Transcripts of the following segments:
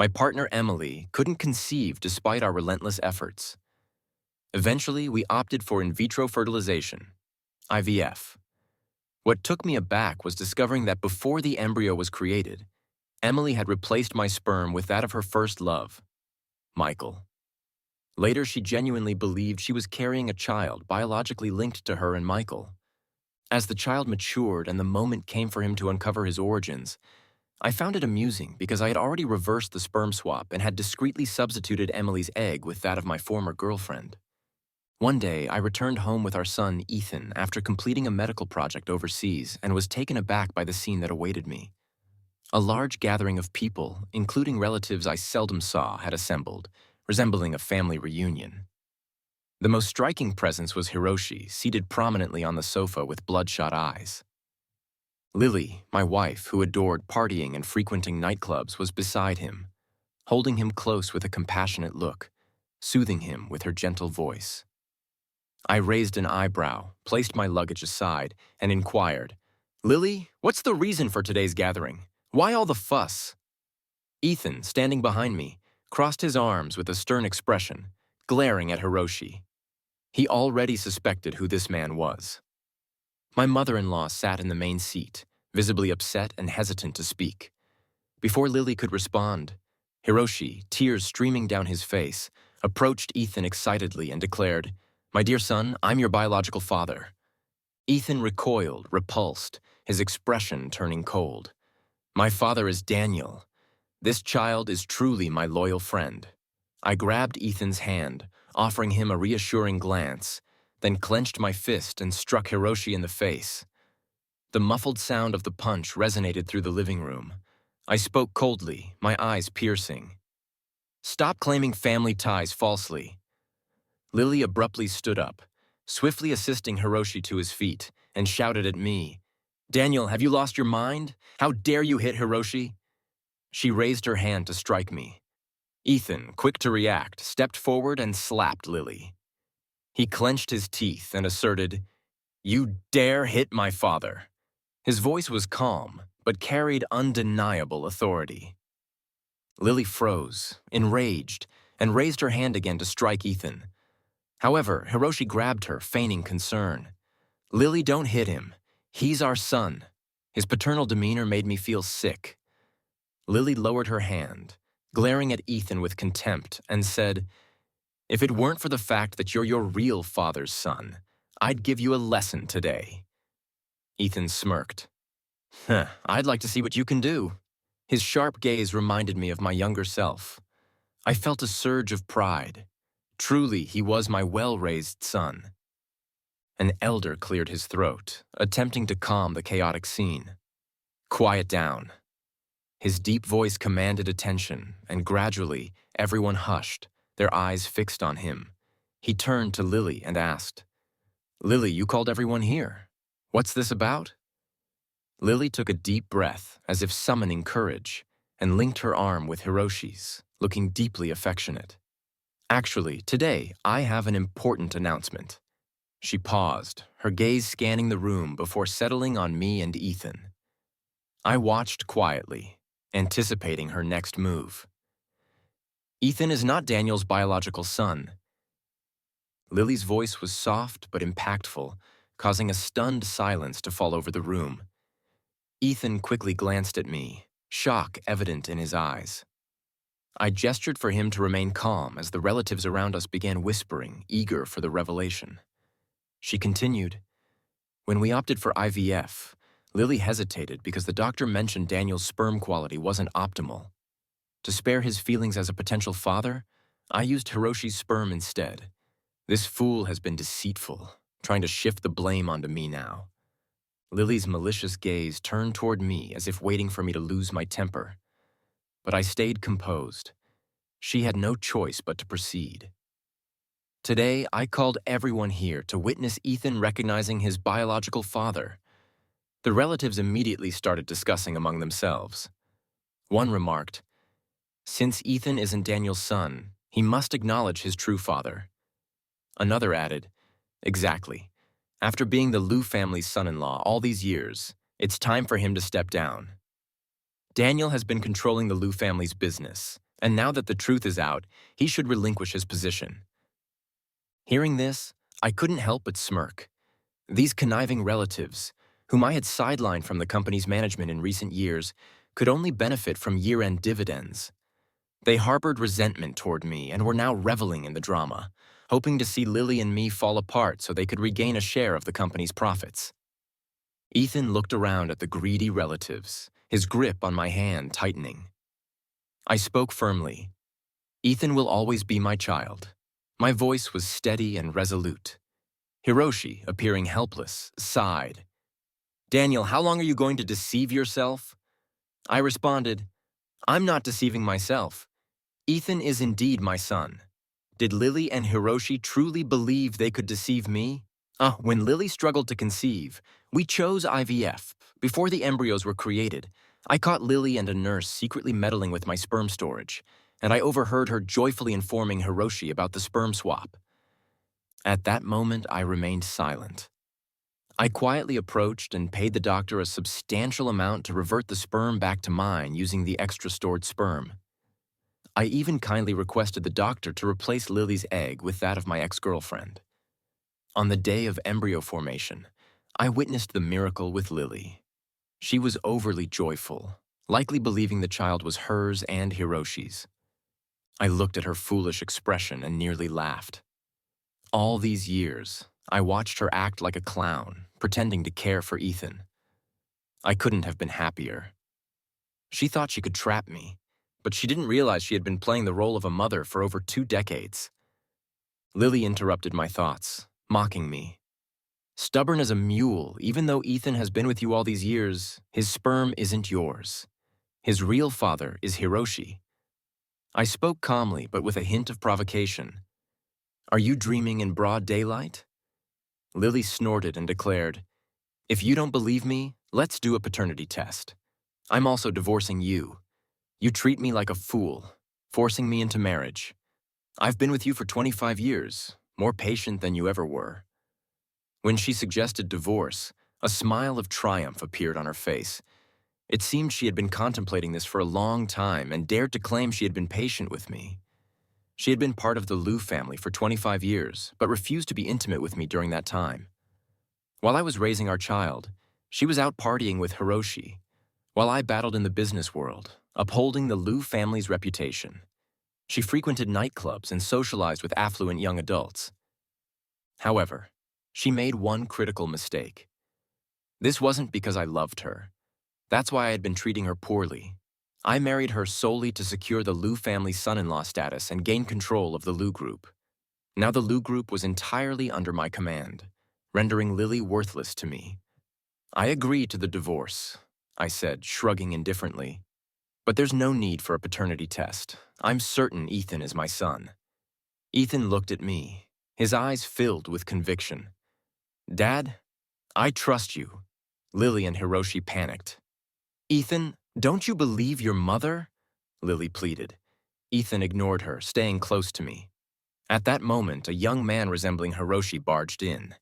My partner Emily couldn't conceive despite our relentless efforts. Eventually, we opted for in vitro fertilization, IVF. What took me aback was discovering that before the embryo was created, Emily had replaced my sperm with that of her first love, Michael. Later, she genuinely believed she was carrying a child biologically linked to her and Michael. As the child matured and the moment came for him to uncover his origins, I found it amusing because I had already reversed the sperm swap and had discreetly substituted Emily's egg with that of my former girlfriend. One day, I returned home with our son, Ethan, after completing a medical project overseas and was taken aback by the scene that awaited me. A large gathering of people, including relatives I seldom saw, had assembled, resembling a family reunion. The most striking presence was Hiroshi, seated prominently on the sofa with bloodshot eyes. Lily, my wife, who adored partying and frequenting nightclubs, was beside him, holding him close with a compassionate look, soothing him with her gentle voice. I raised an eyebrow, placed my luggage aside, and inquired, "Lily, what's the reason for today's gathering? Why all the fuss?" Ethan, standing behind me, crossed his arms with a stern expression, glaring at Hiroshi. He already suspected who this man was. My mother-in-law sat in the main seat, visibly upset and hesitant to speak. Before Lily could respond, Hiroshi, tears streaming down his face, approached Ethan excitedly and declared, "My dear son, I'm your biological father." Ethan recoiled, repulsed, his expression turning cold. "My father is Daniel. This child is truly my loyal friend." I grabbed Ethan's hand, offering him a reassuring glance, then clenched my fist and struck Hiroshi in the face. The muffled sound of the punch resonated through the living room. I spoke coldly, my eyes piercing. "Stop claiming family ties falsely." Lily abruptly stood up, swiftly assisting Hiroshi to his feet, and shouted at me, "Daniel, have you lost your mind? How dare you hit Hiroshi?" She raised her hand to strike me. Ethan, quick to react, stepped forward and slapped Lily. He clenched his teeth and asserted, "You dare hit my father." His voice was calm, but carried undeniable authority. Lily froze, enraged, and raised her hand again to strike Ethan. However, Hiroshi grabbed her, feigning concern. "Lily, don't hit him. He's our son." His paternal demeanor made me feel sick. Lily lowered her hand, glaring at Ethan with contempt, and said, "If it weren't for the fact that you're your real father's son, I'd give you a lesson today." Ethan smirked. "I'd like to see what you can do." His sharp gaze reminded me of my younger self. I felt a surge of pride. Truly, he was my well-raised son. An elder cleared his throat, attempting to calm the chaotic scene. "Quiet down." His deep voice commanded attention, and gradually, everyone hushed, their eyes fixed on him. He turned to Lily and asked, "Lily, you called everyone here. What's this about?" Lily took a deep breath, as if summoning courage, and linked her arm with Hiroshi's, looking deeply affectionate. "Actually, today, I have an important announcement." She paused, her gaze scanning the room before settling on me and Ethan. I watched quietly, anticipating her next move. "Ethan is not Daniel's biological son." Lily's voice was soft but impactful, causing a stunned silence to fall over the room. Ethan quickly glanced at me, shock evident in his eyes. I gestured for him to remain calm as the relatives around us began whispering, eager for the revelation. She continued, "When we opted for IVF, Lily hesitated because the doctor mentioned Daniel's sperm quality wasn't optimal. To spare his feelings as a potential father, I used Hiroshi's sperm instead. This fool has been deceitful, trying to shift the blame onto me now." Lily's malicious gaze turned toward me as if waiting for me to lose my temper. But I stayed composed. She had no choice but to proceed. "Today, I called everyone here to witness Ethan recognizing his biological father." The relatives immediately started discussing among themselves. One remarked, "Since Ethan isn't Daniel's son, he must acknowledge his true father." Another added, "Exactly. After being the Liu family's son-in-law all these years, it's time for him to step down. Daniel has been controlling the Liu family's business. And now that the truth is out, he should relinquish his position. Hearing this, I couldn't help but smirk. These conniving relatives, whom I had sidelined from the company's management in recent years, could only benefit from year-end dividends. They harbored resentment toward me and were now reveling in the drama, hoping to see Lily and me fall apart so they could regain a share of the company's profits. Ethan looked around at the greedy relatives, his grip on my hand tightening. I spoke firmly. Ethan will always be my child. My voice was steady and resolute. Hiroshi, appearing helpless, sighed. Daniel, how long are you going to deceive yourself? I responded, I'm not deceiving myself. Ethan is indeed my son. Did Lily and Hiroshi truly believe they could deceive me? When Lily struggled to conceive, we chose IVF. Before the embryos were created, I caught Lily and a nurse secretly meddling with my sperm storage, and I overheard her joyfully informing Hiroshi about the sperm swap. At that moment, I remained silent. I quietly approached and paid the doctor a substantial amount to revert the sperm back to mine using the extra stored sperm. I even kindly requested the doctor to replace Lily's egg with that of my ex-girlfriend. On the day of embryo formation, I witnessed the miracle with Lily. She was overly joyful, likely believing the child was hers and Hiroshi's. I looked at her foolish expression and nearly laughed. All these years, I watched her act like a clown, pretending to care for Ethan. I couldn't have been happier. She thought she could trap me, but she didn't realize she had been playing the role of a mother for over 2 decades. Lily interrupted my thoughts, mocking me. Stubborn as a mule, even though Ethan has been with you all these years, his sperm isn't yours. His real father is Hiroshi. I spoke calmly, but with a hint of provocation. Are you dreaming in broad daylight? Lily snorted and declared, If you don't believe me, let's do a paternity test. I'm also divorcing you. You treat me like a fool, forcing me into marriage. I've been with you for 25 years, more patient than you ever were. When she suggested divorce, a smile of triumph appeared on her face. It seemed she had been contemplating this for a long time and dared to claim she had been patient with me. She had been part of the Liu family for 25 years, but refused to be intimate with me during that time. While I was raising our child, she was out partying with Hiroshi, while I battled in the business world, upholding the Liu family's reputation. She frequented nightclubs and socialized with affluent young adults. However, she made one critical mistake. This wasn't because I loved her. That's why I had been treating her poorly. I married her solely to secure the Liu family's son-in-law status and gain control of the Liu group. Now the Liu group was entirely under my command, rendering Lily worthless to me. I agree to the divorce, I said, shrugging indifferently. But there's no need for a paternity test. I'm certain Ethan is my son. Ethan looked at me, his eyes filled with conviction. Dad, I trust you. Lily and Hiroshi panicked. Ethan, don't you believe your mother? Lily pleaded. Ethan ignored her, staying close to me. At that moment, a young man resembling Hiroshi barged in.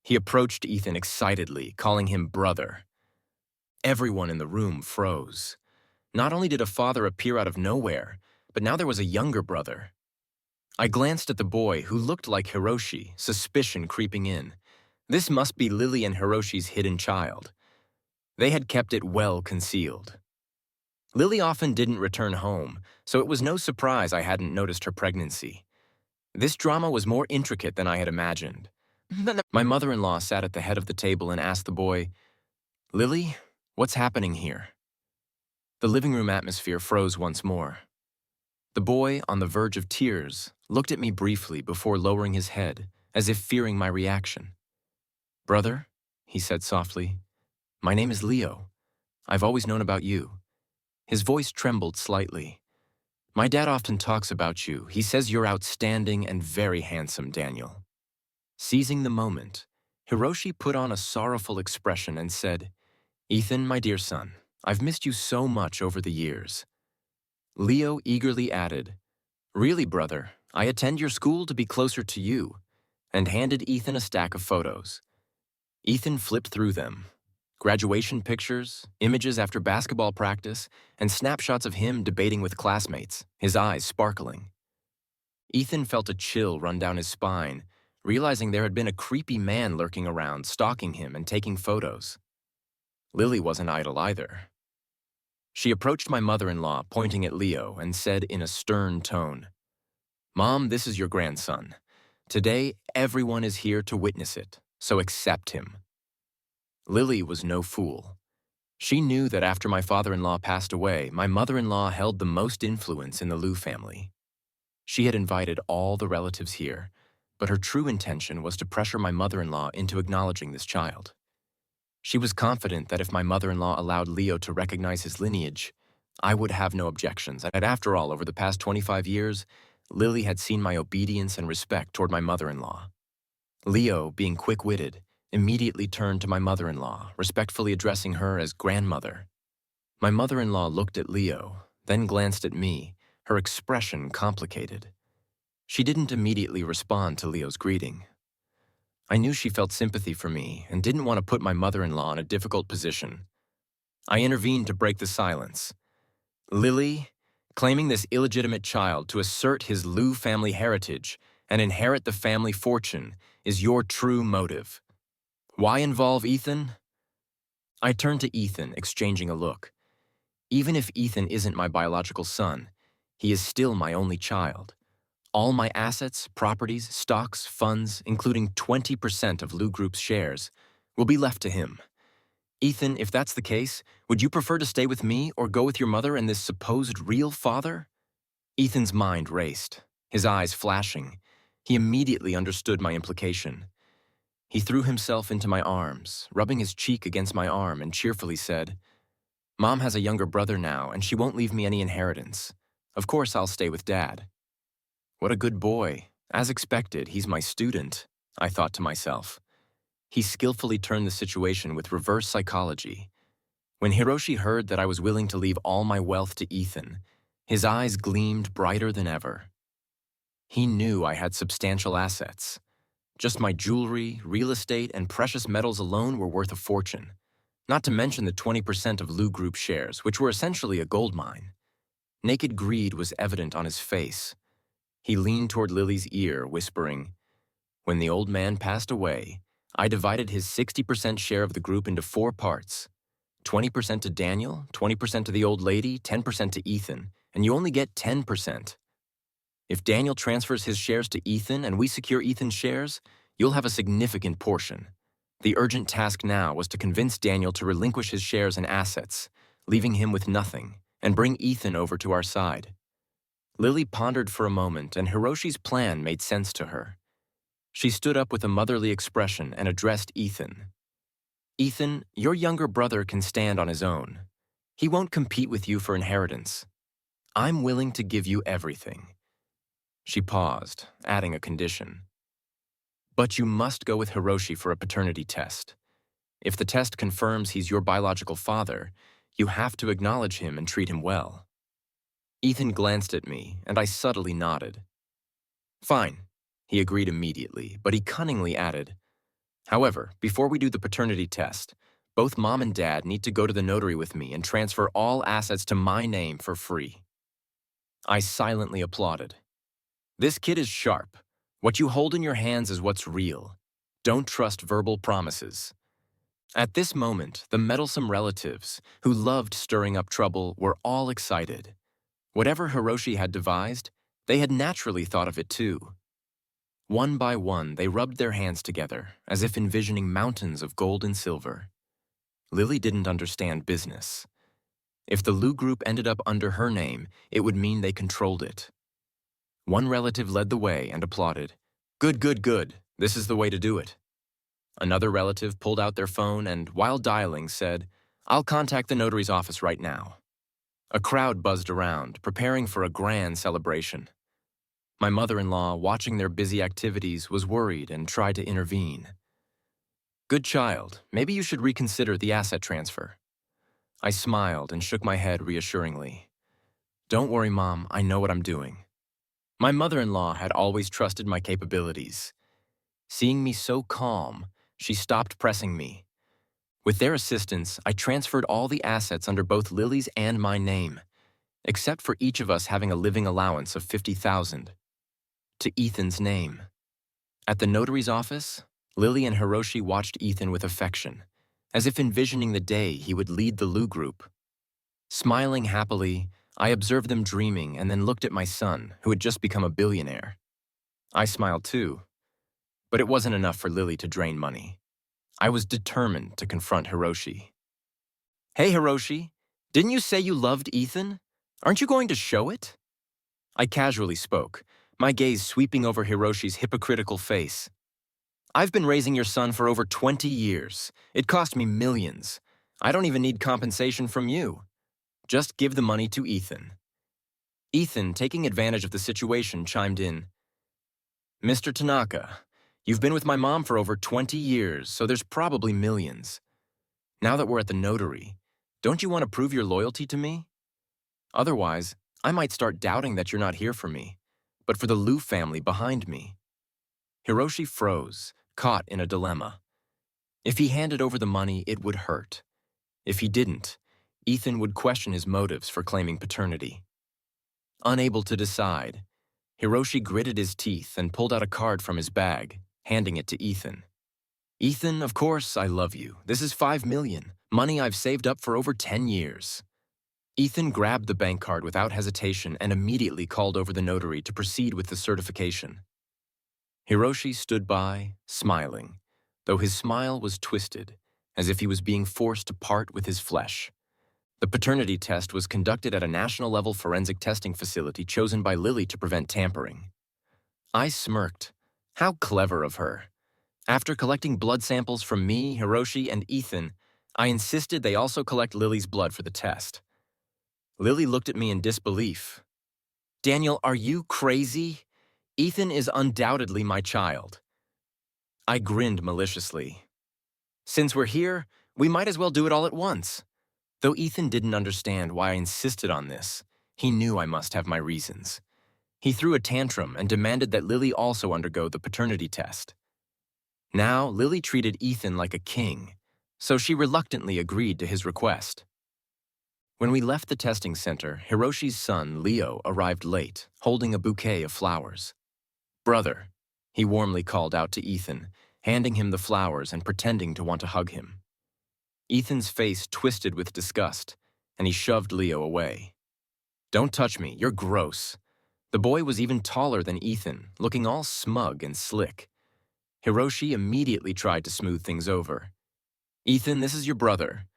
He approached Ethan excitedly, calling him brother. Everyone in the room froze. Not only did a father appear out of nowhere, but now there was a younger brother. I glanced at the boy, who looked like Hiroshi, suspicion creeping in. This must be Lily and Hiroshi's hidden child. They had kept it well concealed. Lily often didn't return home, so it was no surprise I hadn't noticed her pregnancy. This drama was more intricate than I had imagined. My mother-in-law sat at the head of the table and asked the boy, Lily, what's happening here? The living room atmosphere froze once more. The boy, on the verge of tears, looked at me briefly before lowering his head, as if fearing my reaction. Brother, he said softly, my name is Leo. I've always known about you. His voice trembled slightly. My dad often talks about you. He says you're outstanding and very handsome, Daniel. Seizing the moment, Hiroshi put on a sorrowful expression and said, Ethan, my dear son, I've missed you so much over the years. Leo eagerly added, Really, brother, I attend your school to be closer to you, and handed Ethan a stack of photos. Ethan flipped through them. Graduation pictures, images after basketball practice, and snapshots of him debating with classmates, his eyes sparkling. Ethan felt a chill run down his spine, realizing there had been a creepy man lurking around, stalking him and taking photos. Lily wasn't idle either. She approached my mother-in-law, pointing at Leo, and said in a stern tone, "Mom, this is your grandson. Today, everyone is here to witness it, so accept him." Lily was no fool. She knew that after my father-in-law passed away, my mother-in-law held the most influence in the Liu family. She had invited all the relatives here, but her true intention was to pressure my mother-in-law into acknowledging this child. She was confident that if my mother-in-law allowed Leo to recognize his lineage, I would have no objections. And after all, over the past 25 years, Lily had seen my obedience and respect toward my mother-in-law. Leo, being quick-witted, immediately turned to my mother-in-law, respectfully addressing her as grandmother. My mother-in-law looked at Leo, then glanced at me, her expression complicated. She didn't immediately respond to Leo's greeting. I knew she felt sympathy for me and didn't want to put my mother-in-law in a difficult position. I intervened to break the silence. "Lily, claiming this illegitimate child to assert his Liu family heritage and inherit the family fortune is your true motive. Why involve Ethan?" I turned to Ethan, exchanging a look. Even if Ethan isn't my biological son, he is still my only child. All my assets, properties, stocks, funds, including 20% of Liu Group's shares, will be left to him. Ethan, if that's the case, would you prefer to stay with me or go with your mother and this supposed real father? Ethan's mind raced, his eyes flashing. He immediately understood my implication. He threw himself into my arms, rubbing his cheek against my arm, and cheerfully said, "Mom has a younger brother now, and she won't leave me any inheritance. Of course I'll stay with Dad." What a good boy. As expected, he's my student, I thought to myself. He skillfully turned the situation with reverse psychology. When Hiroshi heard that I was willing to leave all my wealth to Ethan, his eyes gleamed brighter than ever. He knew I had substantial assets. Just my jewelry, real estate, and precious metals alone were worth a fortune, not to mention the 20% of Liu Group shares, which were essentially a gold mine. Naked greed was evident on his face. He leaned toward Lily's ear, whispering, "When the old man passed away, I divided his 60% share of the group into 4 parts. 20% to Daniel, 20% to the old lady, 10% to Ethan, and you only get 10%. If Daniel transfers his shares to Ethan and we secure Ethan's shares, you'll have a significant portion. The urgent task now was to convince Daniel to relinquish his shares and assets, leaving him with nothing, and bring Ethan over to our side." Lily pondered for a moment, and Hiroshi's plan made sense to her. She stood up with a motherly expression and addressed Ethan. "Ethan, your younger brother can stand on his own. He won't compete with you for inheritance. I'm willing to give you everything." She paused, adding a condition. "But you must go with Hiroshi for a paternity test. If the test confirms he's your biological father, you have to acknowledge him and treat him well." Ethan glanced at me, and I subtly nodded. "Fine," he agreed immediately, but he cunningly added, "However, before we do the paternity test, both Mom and Dad need to go to the notary with me and transfer all assets to my name for free." I silently applauded. "This kid is sharp. What you hold in your hands is what's real. Don't trust verbal promises." At this moment, the meddlesome relatives, who loved stirring up trouble, were all excited. Whatever Hiroshi had devised, they had naturally thought of it too. One by one, they rubbed their hands together, as if envisioning mountains of gold and silver. Lily didn't understand business. If the Liu Group ended up under her name, it would mean they controlled it. One relative led the way and applauded. "Good, good, good. This is the way to do it." Another relative pulled out their phone and, while dialing, said, "I'll contact the notary's office right now." A crowd buzzed around, preparing for a grand celebration. My mother-in-law, watching their busy activities, was worried and tried to intervene. "Good child, maybe you should reconsider the asset transfer." I smiled and shook my head reassuringly. "Don't worry, Mom, I know what I'm doing." My mother-in-law had always trusted my capabilities. Seeing me so calm, she stopped pressing me. With their assistance, I transferred all the assets under both Lily's and my name, except for each of us having a living allowance of $50,000, to Ethan's name. At the notary's office, Lily and Hiroshi watched Ethan with affection, as if envisioning the day he would lead the Lou Group. Smiling happily, I observed them dreaming and then looked at my son, who had just become a billionaire. I smiled too, but it wasn't enough for Lily to drain money. I was determined to confront Hiroshi. "Hey, Hiroshi, didn't you say you loved Ethan? Aren't you going to show it?" I casually spoke, my gaze sweeping over Hiroshi's hypocritical face. "I've been raising your son for over 20 years. It cost me millions. I don't even need compensation from you. Just give the money to Ethan." Ethan, taking advantage of the situation, chimed in. "Mr. Tanaka, you've been with my mom for over 20 years, so there's probably millions. Now that we're at the notary, don't you want to prove your loyalty to me? Otherwise, I might start doubting that you're not here for me, but for the Liu family behind me." Hiroshi froze, caught in a dilemma. If he handed over the money, it would hurt. If he didn't, Ethan would question his motives for claiming paternity. Unable to decide, Hiroshi gritted his teeth and pulled out a card from his bag, handing it to Ethan. "Ethan, of course I love you. This is $5 million, money I've saved up for over 10 years. Ethan grabbed the bank card without hesitation and immediately called over the notary to proceed with the certification. Hiroshi stood by, smiling, though his smile was twisted, as if he was being forced to part with his flesh. The paternity test was conducted at a national-level forensic testing facility chosen by Lily to prevent tampering. I smirked. How clever of her. After collecting blood samples from me, Hiroshi, and Ethan, I insisted they also collect Lily's blood for the test. Lily looked at me in disbelief. "Daniel, are you crazy? Ethan is undoubtedly my child." I grinned maliciously. "Since we're here, we might as well do it all at once." Though Ethan didn't understand why I insisted on this, he knew I must have my reasons. He threw a tantrum and demanded that Lily also undergo the paternity test. Now, Lily treated Ethan like a king, so she reluctantly agreed to his request. When we left the testing center, Hiroshi's son, Leo, arrived late, holding a bouquet of flowers. "Brother," he warmly called out to Ethan, handing him the flowers and pretending to want to hug him. Ethan's face twisted with disgust, and he shoved Leo away. "Don't touch me, you're gross." The boy was even taller than Ethan, looking all smug and slick. Hiroshi immediately tried to smooth things over. "Ethan, this is your brother.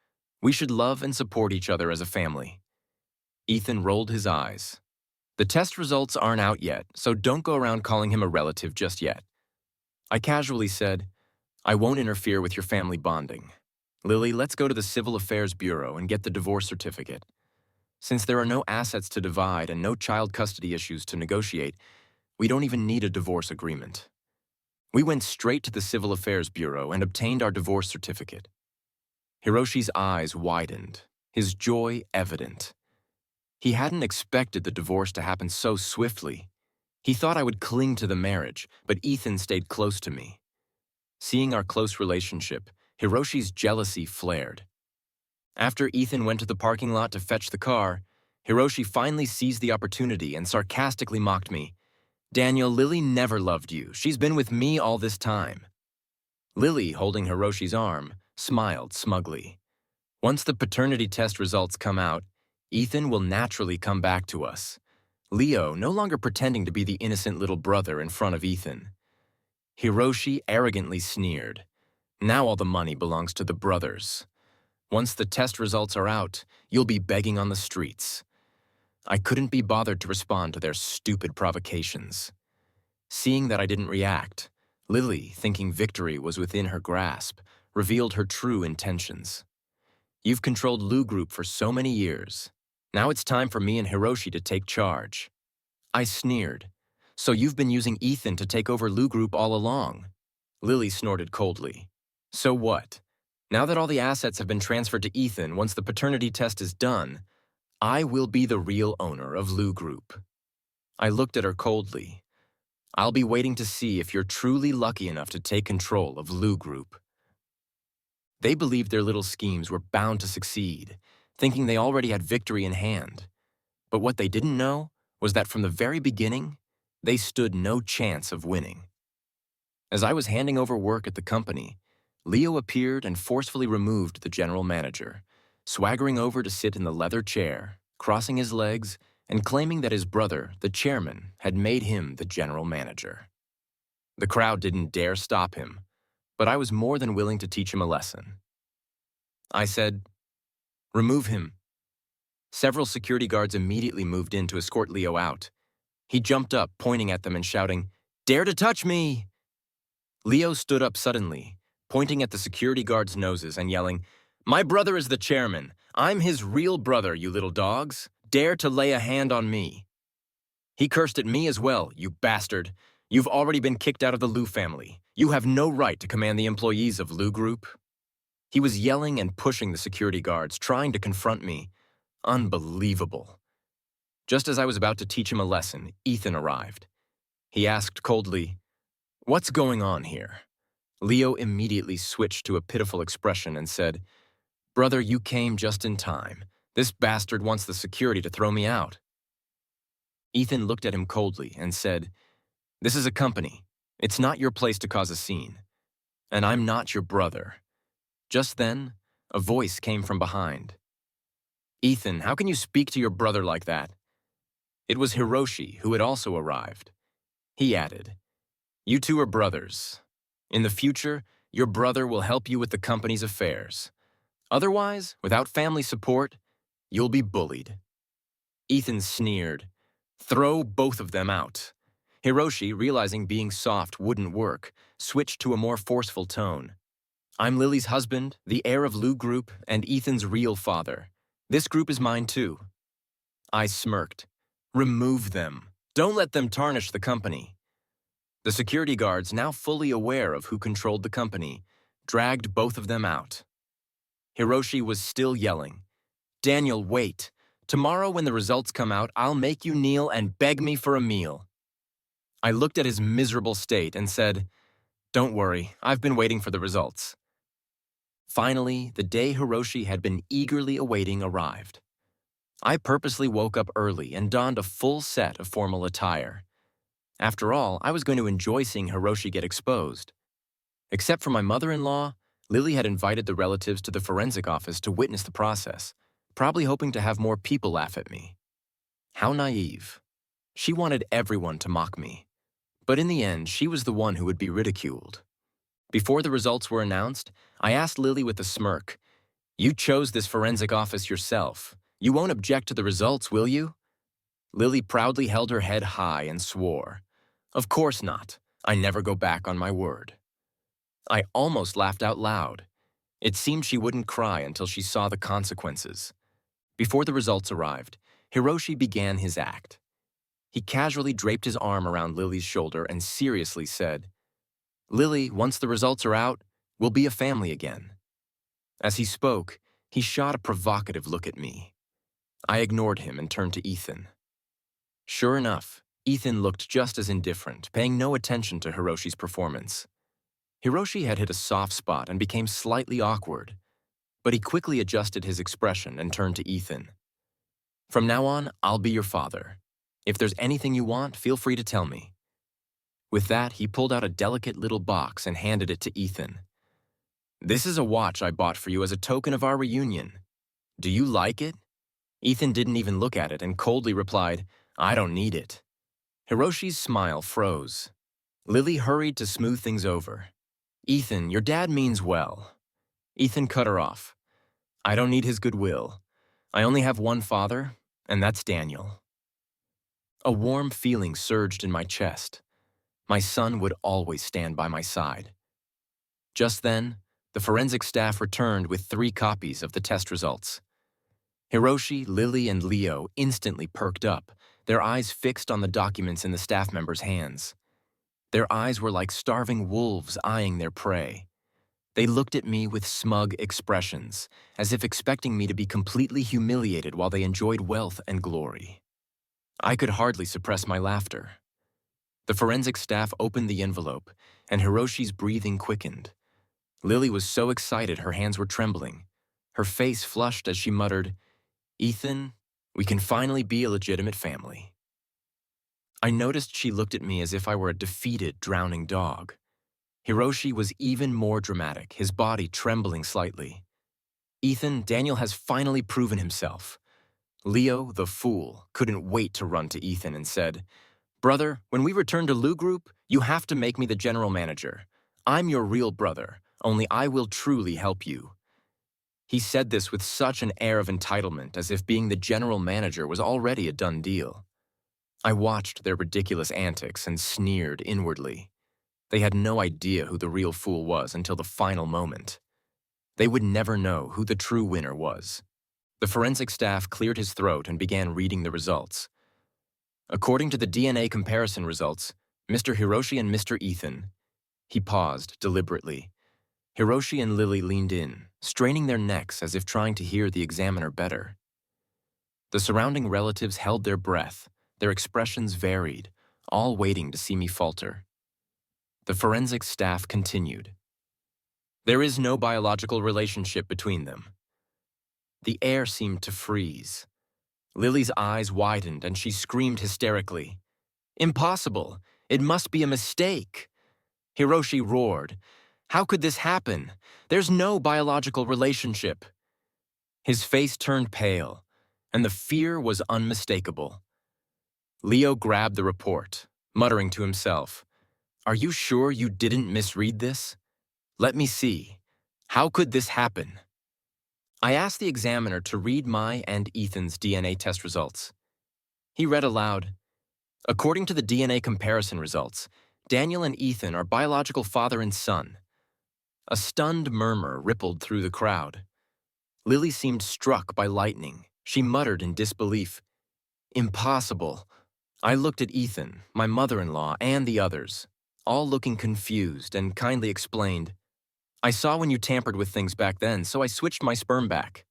We should love and support each other as a family." Ethan rolled his eyes. "The test results aren't out yet, so don't go around calling him a relative just yet." I casually said, "I won't interfere with your family bonding. Lily, let's go to the Civil Affairs Bureau and get the divorce certificate. Since there are no assets to divide and no child custody issues to negotiate, we don't even need a divorce agreement." We went straight to the Civil Affairs Bureau and obtained our divorce certificate. Hiroshi's eyes widened, his joy evident. He hadn't expected the divorce to happen so swiftly. He thought I would cling to the marriage, but Ethan stayed close to me. Seeing our close relationship, Hiroshi's jealousy flared. After Ethan went to the parking lot to fetch the car, Hiroshi finally seized the opportunity and sarcastically mocked me. "Daniel, Lily never loved you. She's been with me all this time." Lily, holding Hiroshi's arm, smiled smugly. "Once the paternity test results come out, Ethan will naturally come back to us. Leo no longer pretending to be the innocent little brother in front of Ethan." Hiroshi arrogantly sneered. "Now all the money belongs to the brothers. Once the test results are out, you'll be begging on the streets." I couldn't be bothered to respond to their stupid provocations. Seeing that I didn't react, Lily, thinking victory was within her grasp, revealed her true intentions. "You've controlled Lou Group for so many years. Now it's time for me and Hiroshi to take charge." I sneered. "So you've been using Ethan to take over Lou Group all along?" Lily snorted coldly. "So what? Now that all the assets have been transferred to Ethan once the paternity test is done, I will be the real owner of Lou Group." I looked at her coldly. "I'll be waiting to see if you're truly lucky enough to take control of Lou Group." They believed their little schemes were bound to succeed, thinking they already had victory in hand. But what they didn't know was that from the very beginning, they stood no chance of winning. As I was handing over work at the company, Leo appeared and forcefully removed the general manager, swaggering over to sit in the leather chair, crossing his legs, and claiming that his brother, the chairman, had made him the general manager. The crowd didn't dare stop him, but I was more than willing to teach him a lesson. I said, "Remove him." Several security guards immediately moved in to escort Leo out. He jumped up, pointing at them and shouting, "Dare to touch me!" Leo stood up suddenly, pointing at the security guards' noses and yelling, "My brother is the chairman. I'm his real brother, you little dogs. Dare to lay a hand on me." He cursed at me as well, "You bastard. You've already been kicked out of the Liu family. You have no right to command the employees of Liu Group." He was yelling and pushing the security guards, trying to confront me. Unbelievable. Just as I was about to teach him a lesson, Ethan arrived. He asked coldly, "What's going on here?" Leo immediately switched to a pitiful expression and said, "Brother, you came just in time. This bastard wants the security to throw me out." Ethan looked at him coldly and said, "This is a company. It's not your place to cause a scene. And I'm not your brother." Just then, a voice came from behind. "Ethan, how can you speak to your brother like that?" It was Hiroshi, who had also arrived. He added, "You two are brothers. In the future, your brother will help you with the company's affairs. Otherwise, without family support, you'll be bullied." Ethan sneered, "Throw both of them out." Hiroshi, realizing being soft wouldn't work, switched to a more forceful tone. "I'm Lily's husband, the heir of Liu Group, and Ethan's real father. This group is mine too." I smirked. "Remove them. Don't let them tarnish the company." The security guards, now fully aware of who controlled the company, dragged both of them out. Hiroshi was still yelling, "Daniel, wait. Tomorrow when the results come out, I'll make you kneel and beg me for a meal." I looked at his miserable state and said, "Don't worry, I've been waiting for the results." Finally, the day Hiroshi had been eagerly awaiting arrived. I purposely woke up early and donned a full set of formal attire. After all, I was going to enjoy seeing Hiroshi get exposed. Except for my mother-in-law, Lily had invited the relatives to the forensic office to witness the process, probably hoping to have more people laugh at me. How naive. She wanted everyone to mock me. But in the end, she was the one who would be ridiculed. Before the results were announced, I asked Lily with a smirk, "You chose this forensic office yourself. You won't object to the results, will you?" Lily proudly held her head high and swore, "Of course not. I never go back on my word." I almost laughed out loud. It seemed she wouldn't cry until she saw the consequences. Before the results arrived, Hiroshi began his act. He casually draped his arm around Lily's shoulder and seriously said, "Lily, once the results are out, we'll be a family again." As he spoke, he shot a provocative look at me. I ignored him and turned to Ethan. Sure enough, Ethan looked just as indifferent, paying no attention to Hiroshi's performance. Hiroshi had hit a soft spot and became slightly awkward, but he quickly adjusted his expression and turned to Ethan. "From now on, I'll be your father. If there's anything you want, feel free to tell me." With that, he pulled out a delicate little box and handed it to Ethan. "This is a watch I bought for you as a token of our reunion. Do you like it?" Ethan didn't even look at it and coldly replied, "I don't need it." Hiroshi's smile froze. Lily hurried to smooth things over. "Ethan, your dad means well." Ethan cut her off. "I don't need his goodwill. I only have one father, and that's Daniel." A warm feeling surged in my chest. My son would always stand by my side. Just then, the forensic staff returned with 3 copies of the test results. Hiroshi, Lily, and Leo instantly perked up, their eyes fixed on the documents in the staff members' hands. Their eyes were like starving wolves eyeing their prey. They looked at me with smug expressions, as if expecting me to be completely humiliated while they enjoyed wealth and glory. I could hardly suppress my laughter. The forensic staff opened the envelope, and Hiroshi's breathing quickened. Lily was so excited her hands were trembling. Her face flushed as she muttered, "Ethan, we can finally be a legitimate family." I noticed she looked at me as if I were a defeated, drowning dog. Hiroshi was even more dramatic, his body trembling slightly. "Ethan, Daniel has finally proven himself." Leo, the fool, couldn't wait to run to Ethan and said, "Brother, when we return to Lou Group, you have to make me the general manager. I'm your real brother, only I will truly help you." He said this with such an air of entitlement, as if being the general manager was already a done deal. I watched their ridiculous antics and sneered inwardly. They had no idea who the real fool was until the final moment. They would never know who the true winner was. The forensic staff cleared his throat and began reading the results. According to the DNA comparison results, Mr. Hiroshi and Mr. Ethan. He paused deliberately. Hiroshi and Lily leaned in, straining their necks as if trying to hear the examiner better. The surrounding relatives held their breath, their expressions varied, all waiting to see me falter. The forensic staff continued. "There is no biological relationship between them." The air seemed to freeze. Lily's eyes widened and she screamed hysterically, "Impossible! It must be a mistake!" Hiroshi roared, "How could this happen? There's no biological relationship." His face turned pale, and the fear was unmistakable. Leo grabbed the report, muttering to himself, "Are you sure you didn't misread this? Let me see. How could this happen?" I asked the examiner to read my and Ethan's DNA test results. He read aloud, "According to the DNA comparison results, Daniel and Ethan are biological father and son." A stunned murmur rippled through the crowd. Lily seemed struck by lightning. She muttered in disbelief, "Impossible." I looked at Ethan, my mother-in-law, and the others, all looking confused, and kindly explained, "I saw when you tampered with things back then, so I switched my sperm back."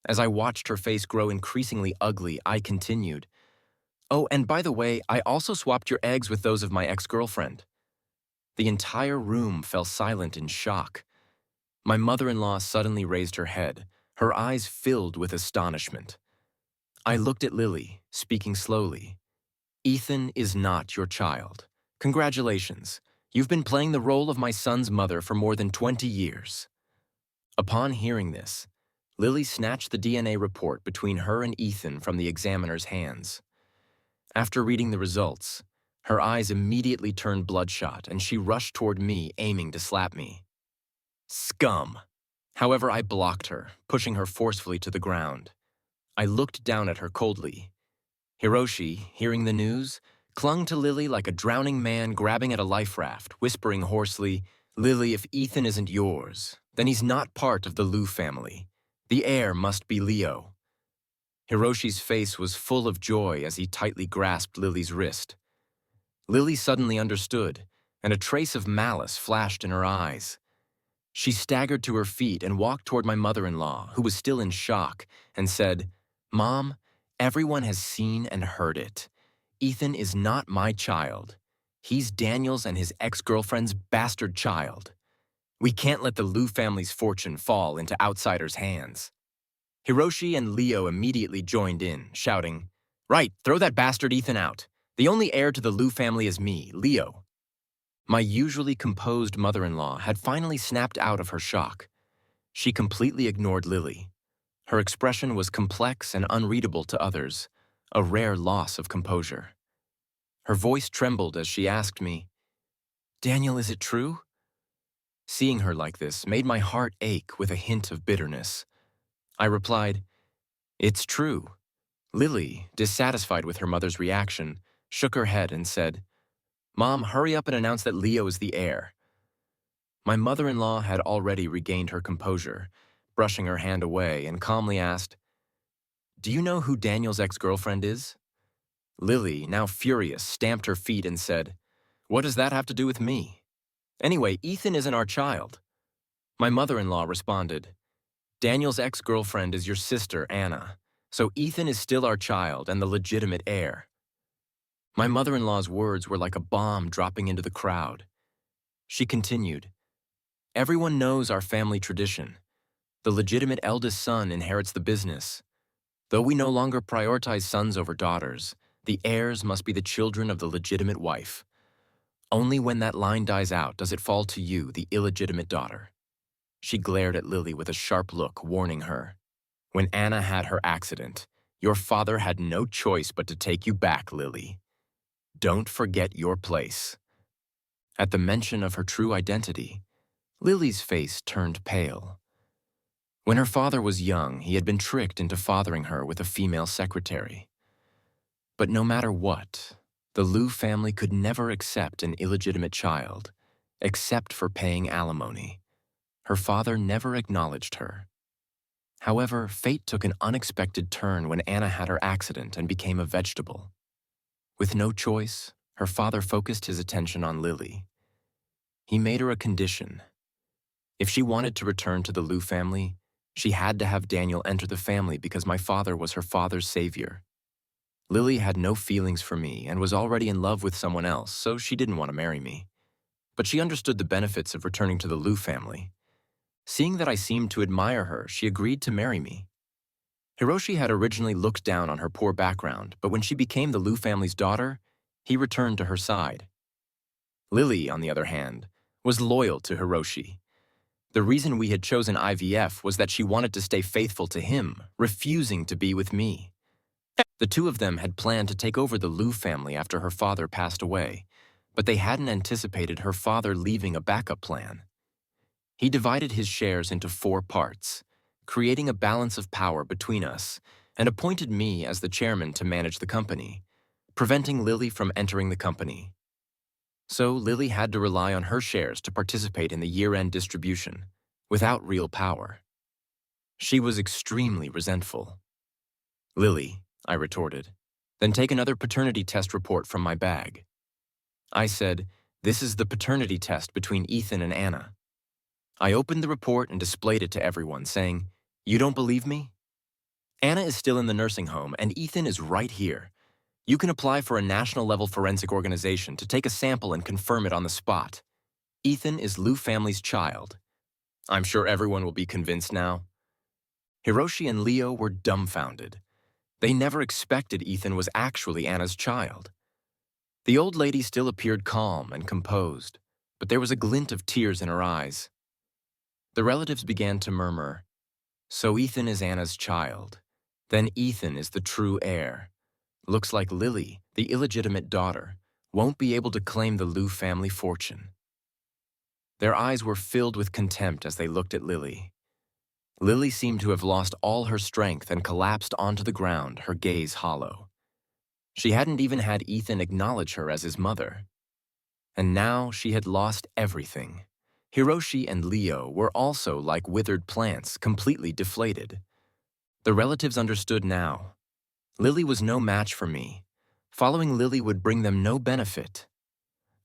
As I watched her face grow increasingly ugly, I continued, "Oh, and by the way, I also swapped your eggs with those of my ex-girlfriend." The entire room fell silent in shock. My mother-in-law suddenly raised her head, her eyes filled with astonishment. I looked at Lily, speaking slowly. "Ethan is not your child. Congratulations. You've been playing the role of my son's mother for more than 20 years. Upon hearing this, Lily snatched the DNA report between her and Ethan from the examiner's hands. After reading the results, her eyes immediately turned bloodshot and she rushed toward me, aiming to slap me. Scum! However, I blocked her, pushing her forcefully to the ground. I looked down at her coldly. Hiroshi, hearing the news, clung to Lily like a drowning man grabbing at a life raft, whispering hoarsely, "Lily, if Ethan isn't yours, then he's not part of the Liu family. The heir must be Leo." Hiroshi's face was full of joy as he tightly grasped Lily's wrist. Lily suddenly understood, and a trace of malice flashed in her eyes. She staggered to her feet and walked toward my mother-in-law, who was still in shock, and said, "Mom, everyone has seen and heard it. Ethan is not my child. He's Daniel's and his ex-girlfriend's bastard child. We can't let the Liu family's fortune fall into outsiders' hands." Hiroshi and Leo immediately joined in, shouting, "Right, throw that bastard Ethan out. The only heir to the Liu family is me, Leo." My usually composed mother-in-law had finally snapped out of her shock. She completely ignored Lily. Her expression was complex and unreadable to others, a rare loss of composure. Her voice trembled as she asked me, "Daniel, is it true?" Seeing her like this made my heart ache with a hint of bitterness. I replied, "It's true." Lily, dissatisfied with her mother's reaction, shook her head and said, "Mom, hurry up and announce that Leo is the heir." My mother-in-law had already regained her composure, brushing her hand away, and calmly asked, "Do you know who Daniel's ex-girlfriend is?" Lily, now furious, stamped her feet and said, "What does that have to do with me? Anyway, Ethan isn't our child." My mother-in-law responded, "Daniel's ex-girlfriend is your sister, Anna, so Ethan is still our child and the legitimate heir." My mother-in-law's words were like a bomb dropping into the crowd. She continued, Everyone knows our family tradition. The legitimate eldest son inherits the business. Though we no longer prioritize sons over daughters, the heirs must be the children of the legitimate wife. Only when that line dies out does it fall to you, the illegitimate daughter." She glared at Lily with a sharp look, warning her. "When Anna had her accident, your father had no choice but to take you back, Lily. Don't forget your place." At the mention of her true identity, Lily's face turned pale. When her father was young, he had been tricked into fathering her with a female secretary. But no matter what, the Liu family could never accept an illegitimate child, except for paying alimony. Her father never acknowledged her. However, fate took an unexpected turn when Anna had her accident and became a vegetable. With no choice, her father focused his attention on Lily. He made her a condition. If she wanted to return to the Liu family, she had to have Daniel enter the family because my father was her father's savior. Lily had no feelings for me and was already in love with someone else, so she didn't want to marry me. But she understood the benefits of returning to the Liu family. Seeing that I seemed to admire her, she agreed to marry me. Hiroshi had originally looked down on her poor background, but when she became the Liu family's daughter, he returned to her side. Lily, on the other hand, was loyal to Hiroshi. The reason we had chosen IVF was that she wanted to stay faithful to him, refusing to be with me. The two of them had planned to take over the Liu family after her father passed away, but they hadn't anticipated her father leaving a backup plan. He divided his shares into 4 parts, creating a balance of power between us, and appointed me as the chairman to manage the company, preventing Lily from entering the company. So Lily had to rely on her shares to participate in the year-end distribution, without real power. She was extremely resentful. "Lily," I retorted, "then take another paternity test report from my bag." I said, "This is the paternity test between Ethan and Anna." I opened the report and displayed it to everyone, saying, "You don't believe me? Anna is still in the nursing home, and Ethan is right here. You can apply for a national-level forensic organization to take a sample and confirm it on the spot. Ethan is Liu family's child. I'm sure everyone will be convinced now." Hiroshi and Leo were dumbfounded. They never expected Ethan was actually Anna's child. The old lady still appeared calm and composed, but there was a glint of tears in her eyes. The relatives began to murmur, "So Ethan is Anna's child. Then Ethan is the true heir. Looks like Lily, the illegitimate daughter, won't be able to claim the Liu family fortune." Their eyes were filled with contempt as they looked at Lily. Lily seemed to have lost all her strength and collapsed onto the ground, her gaze hollow. She hadn't even had Ethan acknowledge her as his mother. And now she had lost everything. Hiroshi and Leo were also like withered plants, completely deflated. The relatives understood now. Lily was no match for me. Following Lily would bring them no benefit.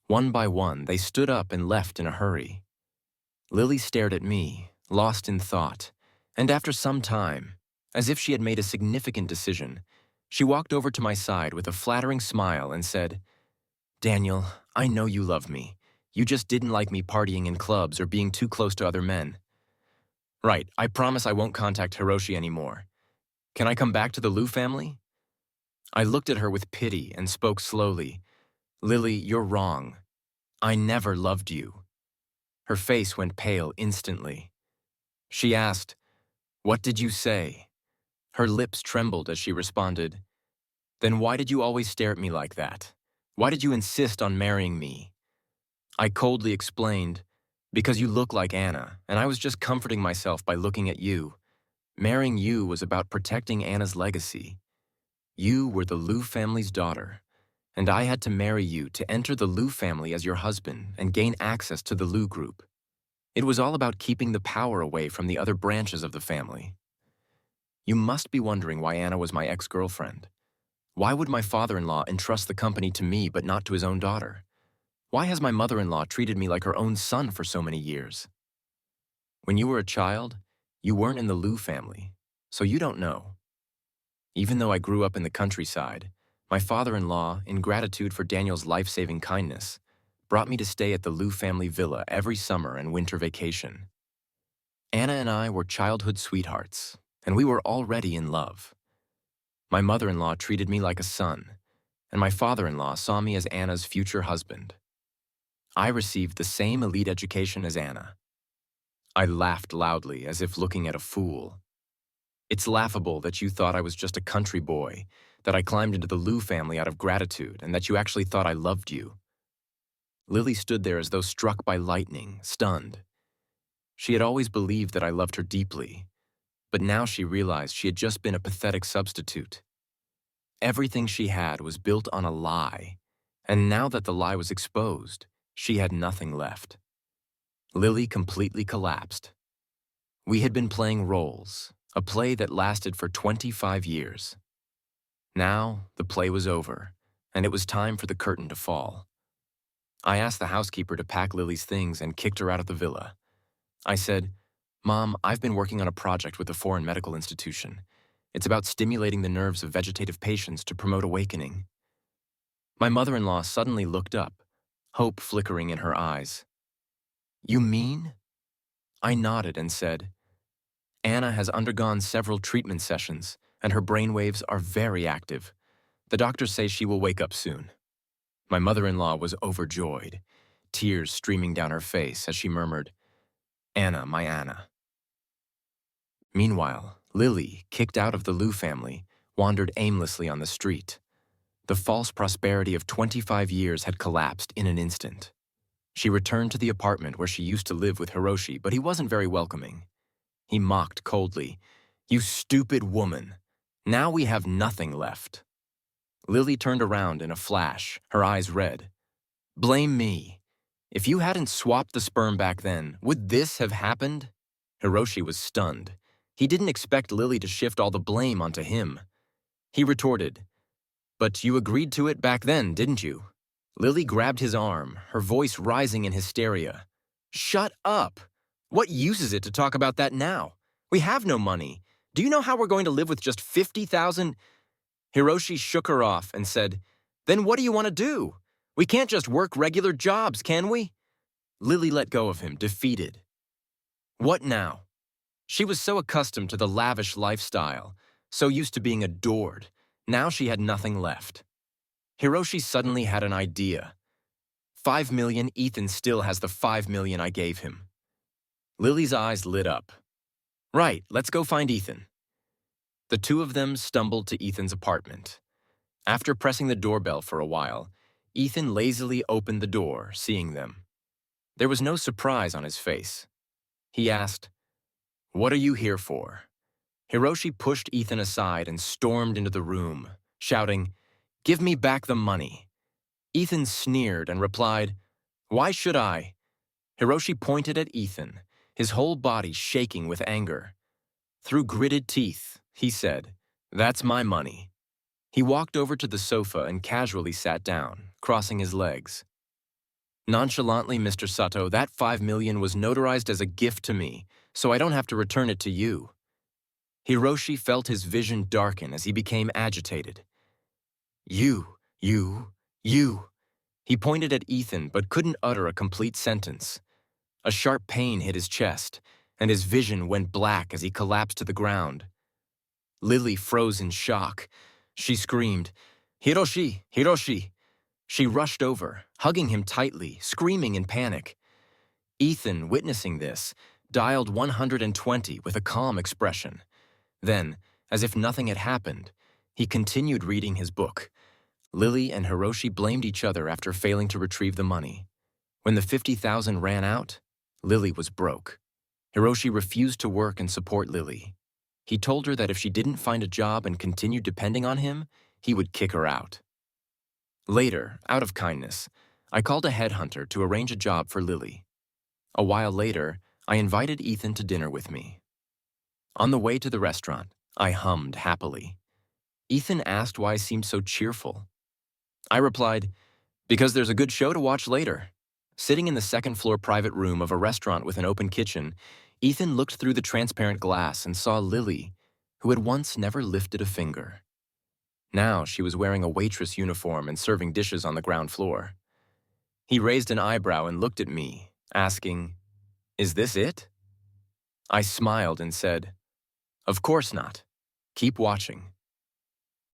One by one, they stood up and left in a hurry. Lily stared at me, lost in thought, and after some time, as if she had made a significant decision, she walked over to my side with a flattering smile and said, "Daniel, I know you love me. You just didn't like me partying in clubs or being too close to other men. Right, I promise I won't contact Hiroshi anymore. Can I come back to the Liu family?" I looked at her with pity and spoke slowly. "Lily, you're wrong. I never loved you." Her face went pale instantly. She asked, "What did you say?" Her lips trembled as she responded, "Then why did you always stare at me like that? Why did you insist on marrying me?" I coldly explained, "Because you look like Anna, and I was just comforting myself by looking at you. Marrying you was about protecting Anna's legacy. You were the Liu family's daughter, and I had to marry you to enter the Liu family as your husband and gain access to the Liu group. It was all about keeping the power away from the other branches of the family. You must be wondering why Anna was my ex-girlfriend. Why would my father-in-law entrust the company to me but not to his own daughter? Why has my mother-in-law treated me like her own son for so many years? When you were a child, you weren't in the Liu family, so you don't know. Even though I grew up in the countryside, my father-in-law, in gratitude for Daniel's life-saving kindness, brought me to stay at the Liu family villa every summer and winter vacation. Anna and I were childhood sweethearts, and we were already in love. My mother-in-law treated me like a son, and my father-in-law saw me as Anna's future husband. I received the same elite education as Anna. I laughed loudly, as if looking at a fool. It's laughable that you thought I was just a country boy, that I climbed into the Liu family out of gratitude, and that you actually thought I loved you. Lily stood there as though struck by lightning, stunned. She had always believed that I loved her deeply, but now she realized she had just been a pathetic substitute. Everything she had was built on a lie, and now that the lie was exposed, she had nothing left. Lily completely collapsed. We had been playing roles, a play that lasted for 25 years. Now, the play was over, and it was time for the curtain to fall. I asked the housekeeper to pack Lily's things and kicked her out of the villa. I said, "Mom, I've been working on a project with a foreign medical institution. It's about stimulating the nerves of vegetative patients to promote awakening." My mother-in-law suddenly looked up, hope flickering in her eyes. "You mean?" I nodded and said, "Anna has undergone several treatment sessions, and her brainwaves are very active. The doctors say she will wake up soon." My mother-in-law was overjoyed, tears streaming down her face as she murmured, "Anna, my Anna." Meanwhile, Lily, kicked out of the Liu family, wandered aimlessly on the street. The false prosperity of 25 years had collapsed in an instant. She returned to the apartment where she used to live with Hiroshi, but he wasn't very welcoming. He mocked coldly, "You stupid woman. Now we have nothing left." Lily turned around in a flash, her eyes red. "Blame me. If you hadn't swapped the sperm back then, would this have happened?" Hiroshi was stunned. He didn't expect Lily to shift all the blame onto him. He retorted, "But you agreed to it back then, didn't you?" Lily grabbed his arm, her voice rising in hysteria. "Shut up! What use is it to talk about that now? We have no money. Do you know how we're going to live with just 50,000? Hiroshi shook her off and said, "Then what do you want to do? We can't just work regular jobs, can we?" Lily let go of him, defeated. What now? She was so accustomed to the lavish lifestyle, so used to being adored. Now she had nothing left. Hiroshi suddenly had an idea. 5 million, Ethan still has the 5 million I gave him. Lily's eyes lit up. "Right, let's go find Ethan." The two of them stumbled to Ethan's apartment. After pressing the doorbell for a while, Ethan lazily opened the door, seeing them. There was no surprise on his face. He asked, "What are you here for?" Hiroshi pushed Ethan aside and stormed into the room, shouting, "Give me back the money." Ethan sneered and replied, "Why should I?" Hiroshi pointed at Ethan, his whole body shaking with anger. Through gritted teeth, he said, "That's my money." He walked over to the sofa and casually sat down, crossing his legs. "Nonchalantly, Mr. Sato, that 5 million was notarized as a gift to me, so I don't have to return it to you." Hiroshi felt his vision darken as he became agitated. You. He pointed at Ethan but couldn't utter a complete sentence. A sharp pain hit his chest, and his vision went black as he collapsed to the ground. Lily froze in shock. She screamed, "Hiroshi! Hiroshi!" She rushed over, hugging him tightly, screaming in panic. Ethan, witnessing this, dialed 120 with a calm expression. Then, as if nothing had happened, he continued reading his book. Lily and Hiroshi blamed each other after failing to retrieve the money. When the 50,000 ran out, Lily was broke. Hiroshi refused to work and support Lily. He told her that if she didn't find a job and continued depending on him, he would kick her out. Later, out of kindness, I called a headhunter to arrange a job for Lily. A while later, I invited Ethan to dinner with me. On the way to the restaurant, I hummed happily. Ethan asked why I seemed so cheerful. I replied, "Because there's a good show to watch later." Sitting in the second-floor private room of a restaurant with an open kitchen, Ethan looked through the transparent glass and saw Lily, who had once never lifted a finger. Now she was wearing a waitress uniform and serving dishes on the ground floor. He raised an eyebrow and looked at me, asking, "Is this it?" I smiled and said, "Of course not. Keep watching."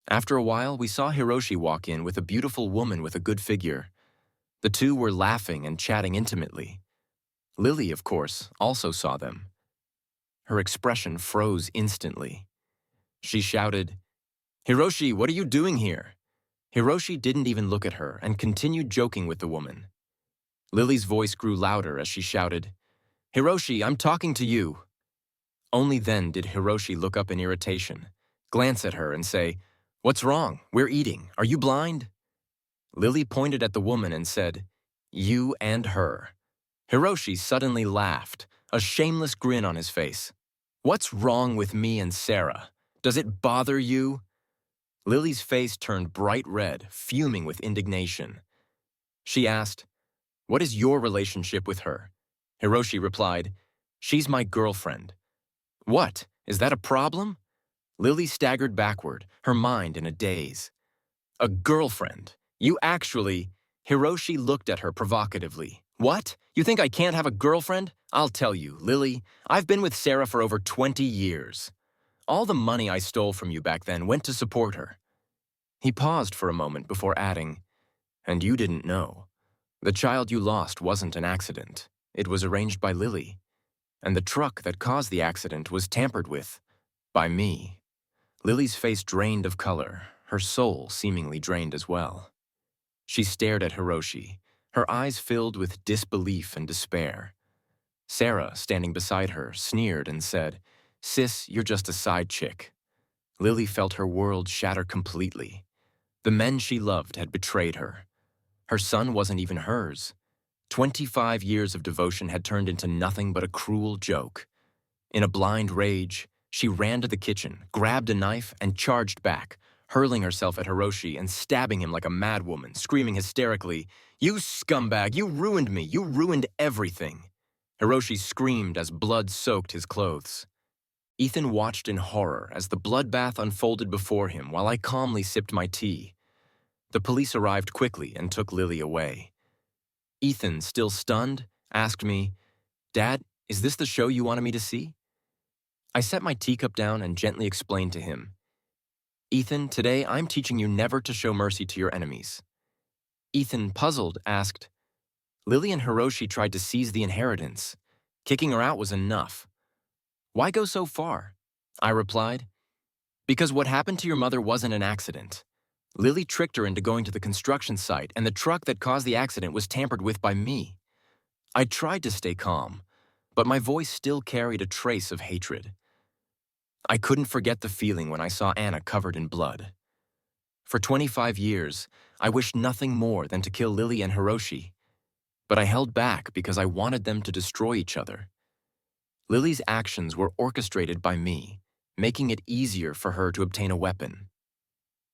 After a while, we saw Hiroshi walk in with a beautiful woman with a good figure. The two were laughing and chatting intimately. Lily, of course, also saw them. Her expression froze instantly. She shouted, "Hiroshi, what are you doing here?" Hiroshi didn't even look at her and continued joking with the woman. Lily's voice grew louder as she shouted, "Hiroshi, I'm talking to you." Only then did Hiroshi look up in irritation, glance at her and say, "What's wrong? We're eating. Are you blind?" Lily pointed at the woman and said, "You and her." Hiroshi suddenly laughed, a shameless grin on his face. "What's wrong with me and Sarah? Does it bother you?" Lily's face turned bright red, fuming with indignation. She asked, "What is your relationship with her?" Hiroshi replied, "She's my girlfriend." "What? Is that a problem?" Lily staggered backward, her mind in a daze. "A girlfriend? You actually—" Hiroshi looked at her provocatively. "What? You think I can't have a girlfriend? I'll tell you, Lily, I've been with Sarah for over 20 years. All the money I stole from you back then went to support her." He paused for a moment before adding, "And you didn't know. The child you lost wasn't an accident. It was arranged by Lily. And the truck that caused the accident was tampered with by me." Lily's face drained of color, her soul seemingly drained as well. She stared at Hiroshi, her eyes filled with disbelief and despair. Sarah, standing beside her, sneered and said, "Sis, you're just a side chick." Lily felt her world shatter completely. The men she loved had betrayed her. Her son wasn't even hers. 25 years of devotion had turned into nothing but a cruel joke. In a blind rage, she ran to the kitchen, grabbed a knife, and charged back, hurling herself at Hiroshi and stabbing him like a madwoman, screaming hysterically, "You scumbag! You ruined me! You ruined everything!" Hiroshi screamed as blood soaked his clothes. Ethan watched in horror as the bloodbath unfolded before him while I calmly sipped my tea. The police arrived quickly and took Lily away. Ethan, still stunned, asked me, "Dad, is this the show you wanted me to see?" I set my teacup down and gently explained to him, "Ethan, today I'm teaching you never to show mercy to your enemies." Ethan, puzzled, asked, "Lily and Hiroshi tried to seize the inheritance. Kicking her out was enough. Why go so far?" I replied, "Because what happened to your mother wasn't an accident. Lily tricked her into going to the construction site, and the truck that caused the accident was tampered with by me." I tried to stay calm, but my voice still carried a trace of hatred. I couldn't forget the feeling when I saw Anna covered in blood. For 25 years, I wished nothing more than to kill Lily and Hiroshi, but I held back because I wanted them to destroy each other. Lily's actions were orchestrated by me, making it easier for her to obtain a weapon.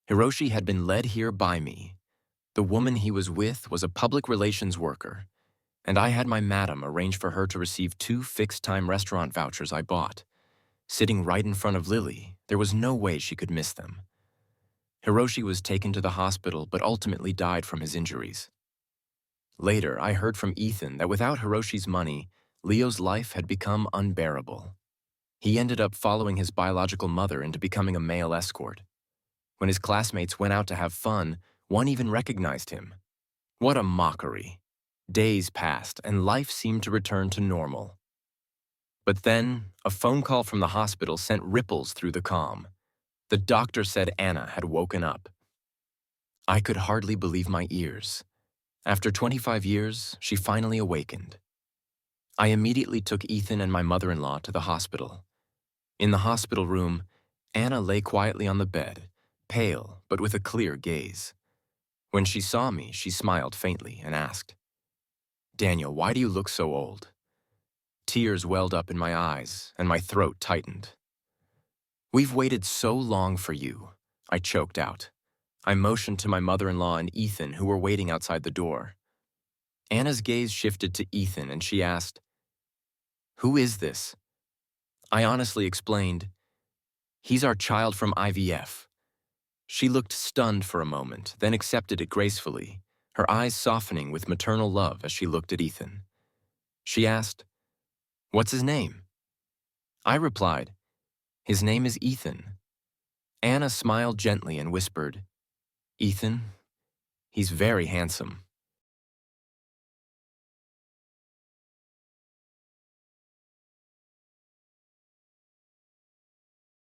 Hiroshi had been led here by me. The woman he was with was a public relations worker, and I had my madam arrange for her to receive 2 fixed-time restaurant vouchers I bought. Sitting right in front of Lily, there was no way she could miss them. Hiroshi was taken to the hospital but ultimately died from his injuries. Later, I heard from Ethan that without Hiroshi's money, Leo's life had become unbearable. He ended up following his biological mother into becoming a male escort. When his classmates went out to have fun, one even recognized him. What a mockery. Days passed, and life seemed to return to normal. But then, a phone call from the hospital sent ripples through the calm. The doctor said Anna had woken up. I could hardly believe my ears. After 25 years, she finally awakened. I immediately took Ethan and my mother-in-law to the hospital. In the hospital room, Anna lay quietly on the bed, pale but with a clear gaze. When she saw me, she smiled faintly and asked, "Daniel, why do you look so old?" Tears welled up in my eyes, and my throat tightened. "We've waited so long for you," I choked out. I motioned to my mother-in-law and Ethan, who were waiting outside the door. Anna's gaze shifted to Ethan, and she asked, "Who is this?" I honestly explained, "He's our child from IVF." She looked stunned for a moment, then accepted it gracefully, her eyes softening with maternal love as she looked at Ethan. She asked, "What's his name?" I replied, "His name is Ethan." Anna smiled gently and whispered, "Ethan, he's very handsome."